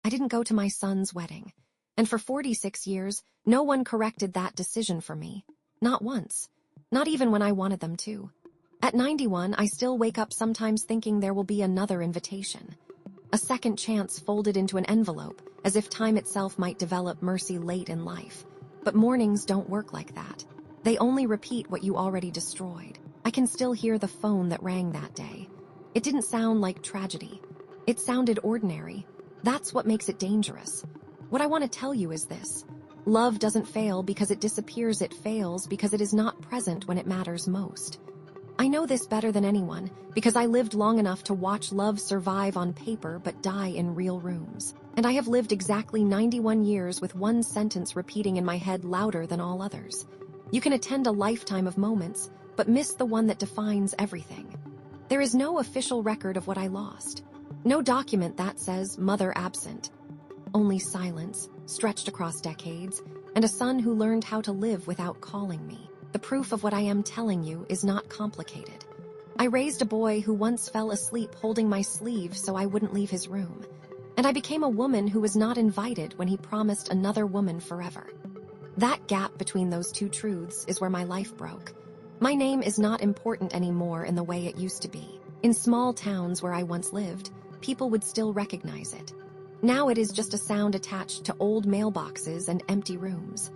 I didn't go to my son's wedding. And for 46 years, no one corrected that decision for me. Not once. Not even when I wanted them to. At 91, I still wake up sometimes thinking there will be another invitation. A second chance folded into an envelope, as if time itself might develop mercy late in life. But mornings don't work like that. They only repeat what you already destroyed. I can still hear the phone that rang that day. It didn't sound like tragedy. It sounded ordinary. That's what makes it dangerous. What I want to tell you is this. Love doesn't fail because it disappears, it fails because it is not present when it matters most. I know this better than anyone because I lived long enough to watch love survive on paper but die in real rooms. And I have lived exactly 91 years with one sentence repeating in my head louder than all others. You can attend a lifetime of moments, but miss the one that defines everything. There is no official record of what I lost. No document that says mother absent. Only silence, stretched across decades, and a son who learned how to live without calling me. The proof of what I am telling you is not complicated. I raised a boy who once fell asleep holding my sleeve so I wouldn't leave his room. And I became a woman who was not invited when he promised another woman forever. That gap between those two truths is where my life broke. My name is not important anymore in the way it used to be. In small towns where I once lived, people would still recognize it. Now it is just a sound attached to old mailboxes and empty rooms.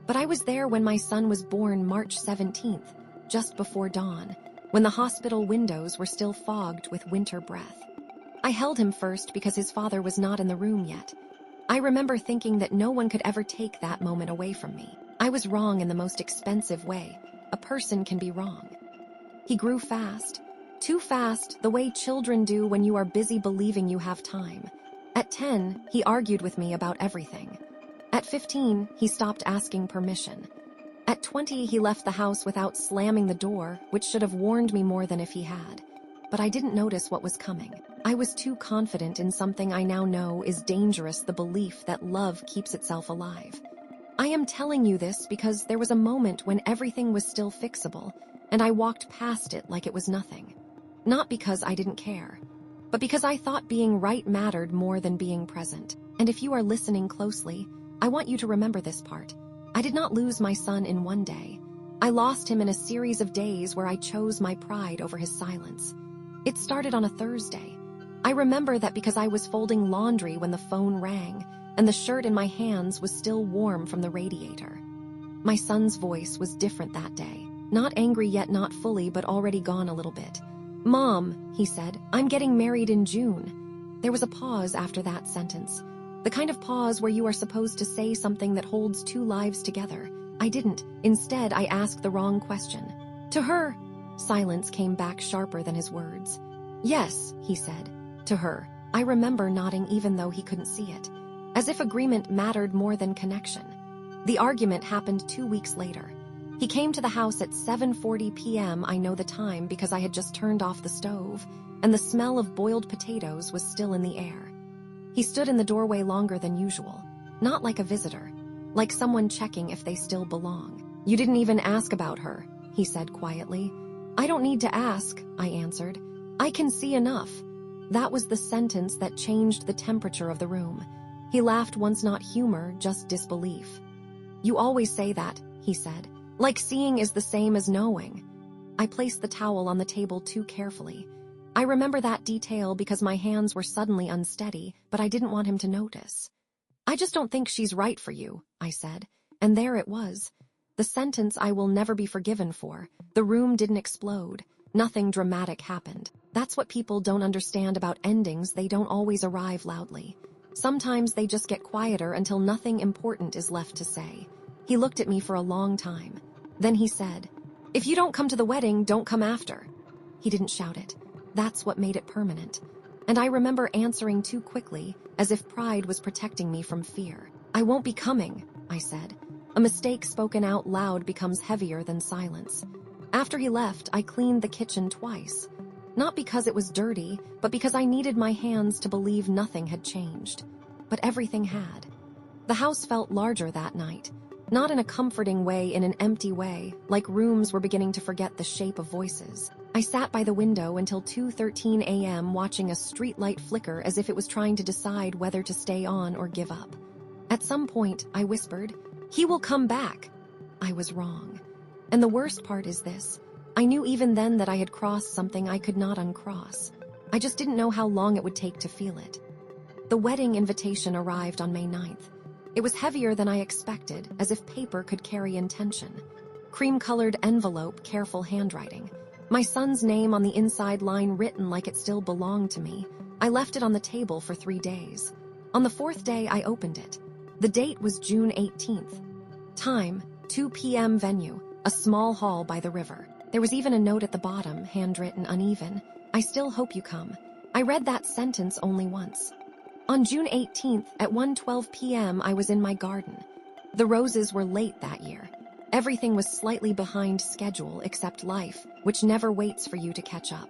But I was there when my son was born March 17th, just before dawn, when the hospital windows were still fogged with winter breath. I held him first because his father was not in the room yet. I remember thinking that no one could ever take that moment away from me. I was wrong in the most expensive way. A person can be wrong. He grew fast. Too fast, the way children do when you are busy believing you have time. At 10, he argued with me about everything. At 15, he stopped asking permission. At 20, he left the house without slamming the door, which should have warned me more than if he had. But I didn't notice what was coming. I was too confident in something I now know is dangerous, the belief that love keeps itself alive. I am telling you this because there was a moment when everything was still fixable, and I walked past it like it was nothing. Not because I didn't care, but because I thought being right mattered more than being present. And if you are listening closely, I want you to remember this part. I did not lose my son in one day. I lost him in a series of days where I chose my pride over his silence. It started on a Thursday. I remember that because I was folding laundry when the phone rang, and the shirt in my hands was still warm from the radiator. My son's voice was different that day. Not angry yet, not fully, but already gone a little bit. "Mom," he said, "I'm getting married in June." There was a pause after that sentence. The kind of pause where you are supposed to say something that holds two lives together. I didn't. Instead, I asked the wrong question. "To her." Silence came back sharper than his words. "Yes," he said. "To her." I remember nodding even though he couldn't see it. As if agreement mattered more than connection. The argument happened 2 weeks later. He came to the house at 7:40 p.m. I know the time because I had just turned off the stove, and the smell of boiled potatoes was still in the air. He stood in the doorway longer than usual, not like a visitor, like someone checking if they still belong. "You didn't even ask about her," he said quietly. "I don't need to ask," I answered. "I can see enough." That was the sentence that changed the temperature of the room. He laughed once, not humor, just disbelief. "You always say that," he said. "Like seeing is the same as knowing." I placed the towel on the table too carefully. I remember that detail because my hands were suddenly unsteady, but I didn't want him to notice. "I just don't think she's right for you," I said. And there it was. The sentence I will never be forgiven for. The room didn't explode. Nothing dramatic happened. That's what people don't understand about endings. They don't always arrive loudly. Sometimes they just get quieter until nothing important is left to say. He looked at me for a long time. Then he said, "If you don't come to the wedding, don't come after." He didn't shout it. That's what made it permanent. And I remember answering too quickly, as if pride was protecting me from fear. "I won't be coming," I said. A mistake spoken out loud becomes heavier than silence. After he left, I cleaned the kitchen twice. Not because it was dirty, but because I needed my hands to believe nothing had changed. But everything had. The house felt larger that night. Not in a comforting way, in an empty way, like rooms were beginning to forget the shape of voices. I sat by the window until 2:13 a.m. watching a streetlight flicker as if it was trying to decide whether to stay on or give up. At some point, I whispered, "He will come back." I was wrong. And the worst part is this. I knew even then that I had crossed something I could not uncross. I just didn't know how long it would take to feel it. The wedding invitation arrived on May 9th. It was heavier than I expected, as if paper could carry intention. Cream-colored envelope, careful handwriting. My son's name on the inside line written like it still belonged to me. I left it on the table for 3 days. On the 4th day, I opened it. The date was June 18th. Time, 2 p.m. Venue, a small hall by the river. There was even a note at the bottom, handwritten uneven. "I still hope you come." I read that sentence only once. On June 18th, at 1:12 p.m., I was in my garden. The roses were late that year. Everything was slightly behind schedule except life, which never waits for you to catch up.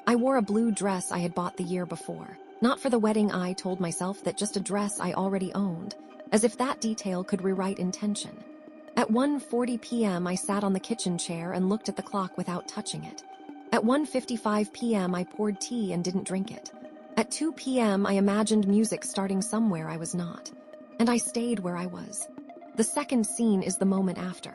I wore a blue dress I had bought the year before. Not for the wedding, I told myself, that just a dress I already owned, as if that detail could rewrite intention. At 1:40 p.m., I sat on the kitchen chair and looked at the clock without touching it. At 1:55 p.m., I poured tea and didn't drink it. At 2 p.m., I imagined music starting somewhere I was not. And I stayed where I was. The second scene is the moment after.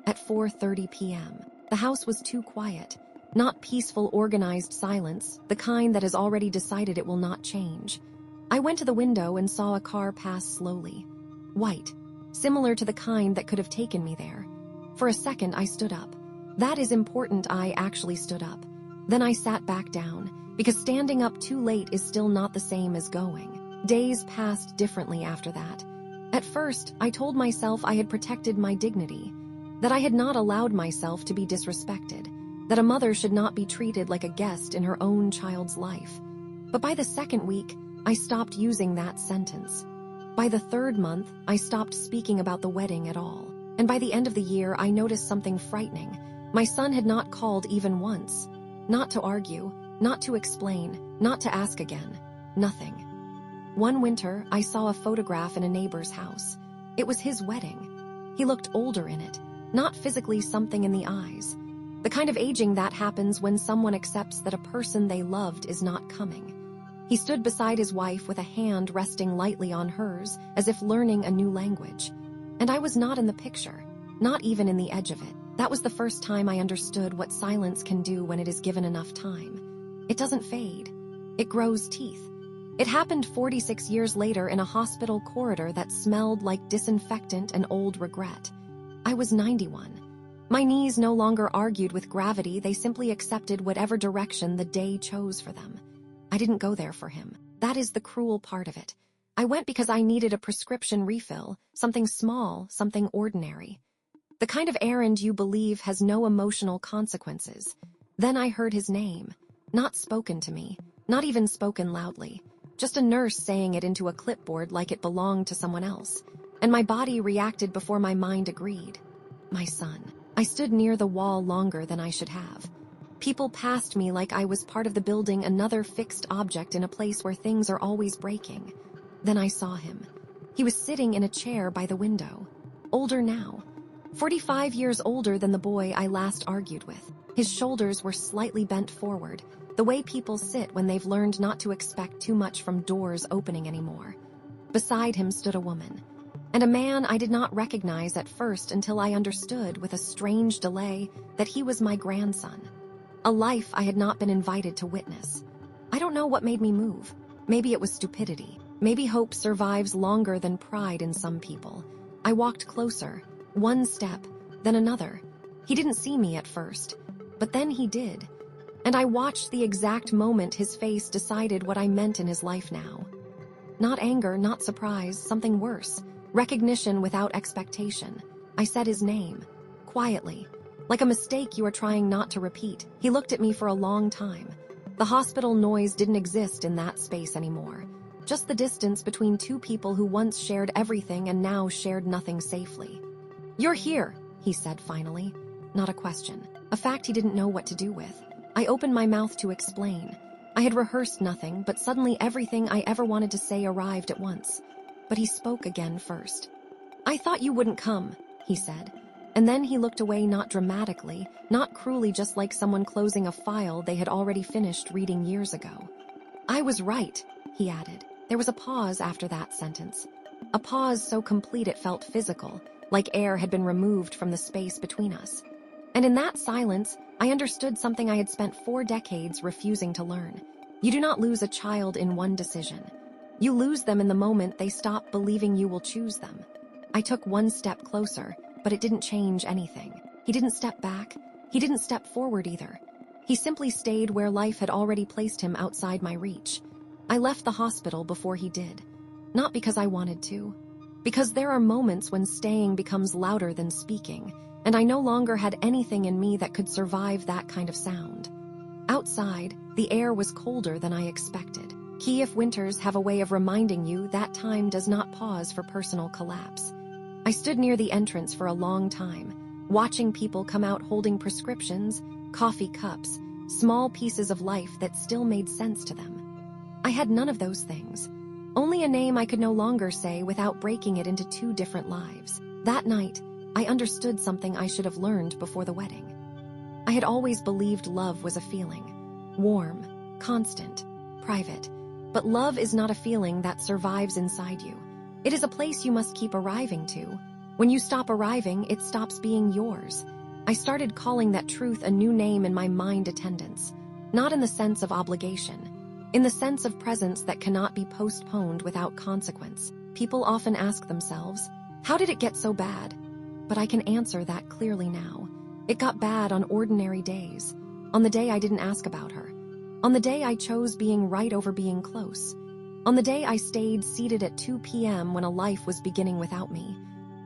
At 4:30 p.m., the house was too quiet. Not peaceful, organized silence, the kind that has already decided it will not change. I went to the window and saw a car pass slowly. White, similar to the kind that could have taken me there. For a second, I stood up. That is important, I actually stood up. Then I sat back down, because standing up too late is still not the same as going. Days passed differently after that. At first, I told myself I had protected my dignity, that I had not allowed myself to be disrespected, that a mother should not be treated like a guest in her own child's life. But by the second week, I stopped using that sentence. By the 3rd month, I stopped speaking about the wedding at all. And by the end of the year, I noticed something frightening. My son had not called even once. Not to argue, not to explain, not to ask again. Nothing. One winter, I saw a photograph in a neighbor's house. It was his wedding. He looked older in it, not physically, something in the eyes. The kind of aging that happens when someone accepts that a person they loved is not coming. He stood beside his wife with a hand resting lightly on hers, as if learning a new language. And I was not in the picture, not even in the edge of it. That was the first time I understood what silence can do when it is given enough time. It doesn't fade. It grows teeth. It happened 46 years later in a hospital corridor that smelled like disinfectant and old regret. I was 91. My knees no longer argued with gravity, they simply accepted whatever direction the day chose for them. I didn't go there for him. That is the cruel part of it. I went because I needed a prescription refill, something small, something ordinary. The kind of errand you believe has no emotional consequences. Then I heard his name, not spoken to me, not even spoken loudly. Just a nurse saying it into a clipboard like it belonged to someone else. And my body reacted before my mind agreed. My son. I stood near the wall longer than I should have. People passed me like I was part of the building, another fixed object in a place where things are always breaking. Then I saw him. He was sitting in a chair by the window. Older now. 45 years older than the boy I last argued with. His shoulders were slightly bent forward, the way people sit when they've learned not to expect too much from doors opening anymore. Beside him stood a woman, and a man I did not recognize at first until I understood with a strange delay that he was my grandson. A life I had not been invited to witness. I don't know what made me move. Maybe it was stupidity. Maybe hope survives longer than pride in some people. I walked closer, one step, then another. He didn't see me at first, but then he did. And I watched the exact moment his face decided what I meant in his life now. Not anger, not surprise, something worse. Recognition without expectation. I said his name, quietly, like a mistake you are trying not to repeat. He looked at me for a long time. The hospital noise didn't exist in that space anymore. Just the distance between two people who once shared everything and now shared nothing safely. "You're here," he said finally. Not a question. A fact he didn't know what to do with. I opened my mouth to explain. I had rehearsed nothing, but suddenly everything I ever wanted to say arrived at once. But he spoke again first. "I thought you wouldn't come," he said. And then he looked away, not dramatically, not cruelly, just like someone closing a file they had already finished reading years ago. "I was right," he added. There was a pause after that sentence. A pause so complete it felt physical, like air had been removed from the space between us. And in that silence, I understood something I had spent 4 decades refusing to learn. You do not lose a child in one decision. You lose them in the moment they stop believing you will choose them. I took one step closer, but it didn't change anything. He didn't step back. He didn't step forward either. He simply stayed where life had already placed him, outside my reach. I left the hospital before he did. Not because I wanted to. Because there are moments when staying becomes louder than speaking, and I no longer had anything in me that could survive that kind of sound. Outside, the air was colder than I expected. Kiev winters have a way of reminding you that time does not pause for personal collapse. I stood near the entrance for a long time, watching people come out holding prescriptions, coffee cups, small pieces of life that still made sense to them. I had none of those things. Only a name I could no longer say without breaking it into 2 different lives. That night, I understood something I should have learned before the wedding. I had always believed love was a feeling. Warm, constant, private. But love is not a feeling that survives inside you. It is a place you must keep arriving to. When you stop arriving, it stops being yours. I started calling that truth a new name in my mind: attendance. Not in the sense of obligation. In the sense of presence that cannot be postponed without consequence. People often ask themselves, how did it get so bad? But I can answer that clearly now. It got bad on ordinary days. On the day I didn't ask about her. On the day I chose being right over being close. On the day I stayed seated at 2 p.m. when a life was beginning without me.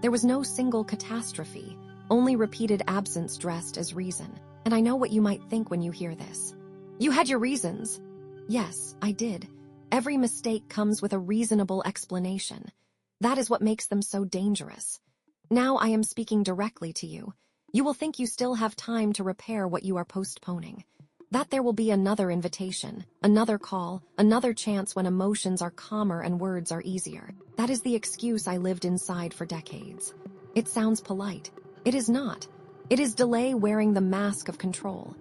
There was no single catastrophe, only repeated absence dressed as reason. And I know what you might think when you hear this. You had your reasons. Yes, I did. Every mistake comes with a reasonable explanation. That is what makes them so dangerous. Now I am speaking directly to you. You will think you still have time to repair what you are postponing. That there will be another invitation, another call, another chance when emotions are calmer and words are easier. That is the excuse I lived inside for decades. It sounds polite. It is not. It is delay wearing the mask of control.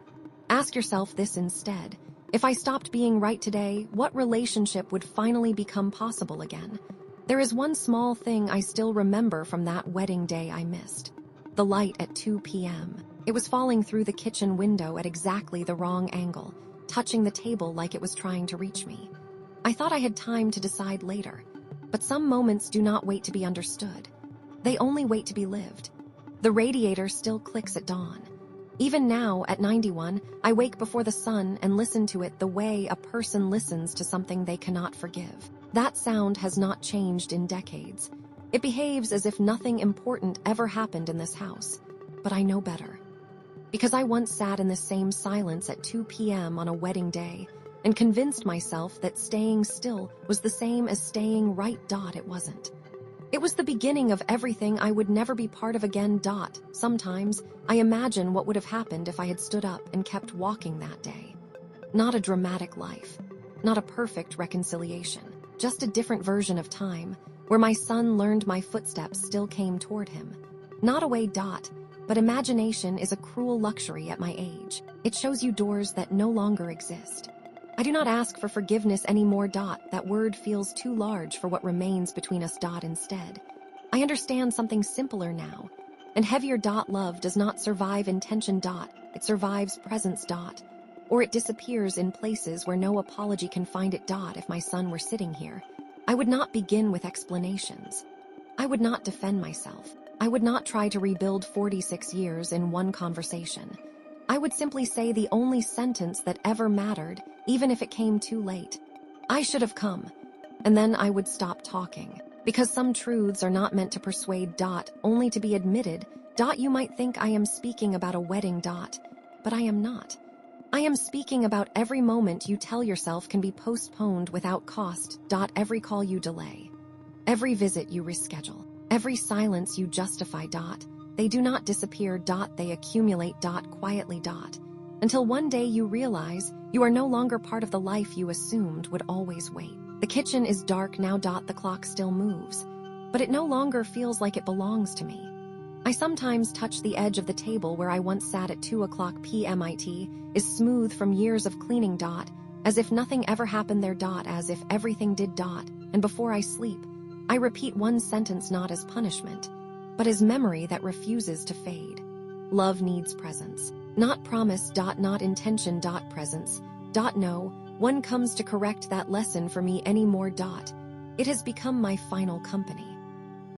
Ask yourself this instead. If I stopped being right today, what relationship would finally become possible again? There is one small thing I still remember from that wedding day I missed. The light at 2 p.m. It was falling through the kitchen window at exactly the wrong angle, touching the table like it was trying to reach me. I thought I had time to decide later, but some moments do not wait to be understood. They only wait to be lived. The radiator still clicks at dawn. Even now, at 91, I wake before the sun and listen to it the way a person listens to something they cannot forgive. That sound has not changed in decades. It behaves as if nothing important ever happened in this house. But I know better. Because I once sat in the same silence at 2 p.m. on a wedding day and convinced myself that staying still was the same as staying right. It wasn't. It was the beginning of everything I would never be part of again. Sometimes I imagine what would have happened if I had stood up and kept walking that day. Not a dramatic life, not a perfect reconciliation, just a different version of time where my son learned my footsteps still came toward him. Not away. But imagination is a cruel luxury at my age. It shows you doors that no longer exist. I do not ask for forgiveness anymore. That word feels too large for what remains between us. Instead, I understand something simpler now. And heavier. Love does not survive intention. It survives presence. Or it disappears in places where no apology can find it. If my son were sitting here, I would not begin with explanations. I would not defend myself. I would not try to rebuild 46 years in one conversation. I would simply say the only sentence that ever mattered, even if it came too late. I should have come. And then I would stop talking. Because some truths are not meant to persuade. Only to be admitted. You might think I am speaking about a wedding. But I am not. I am speaking about every moment you tell yourself can be postponed without cost. Every call you delay. Every visit you reschedule. Every silence you justify. They do not disappear. They accumulate. Quietly. Until one day you realize you are no longer part of the life you assumed would always wait. The kitchen is dark now. The clock still moves, but it no longer feels like it belongs to me. I sometimes touch the edge of the table where I once sat at 2 p.m. It is smooth from years of cleaning. As if nothing ever happened there. As if everything did. And before I sleep, I repeat one sentence, not as punishment, but as memory that refuses to fade. Love needs presence, not promise. Not intention. Presence. No one comes to correct that lesson for me anymore. It has become my final company.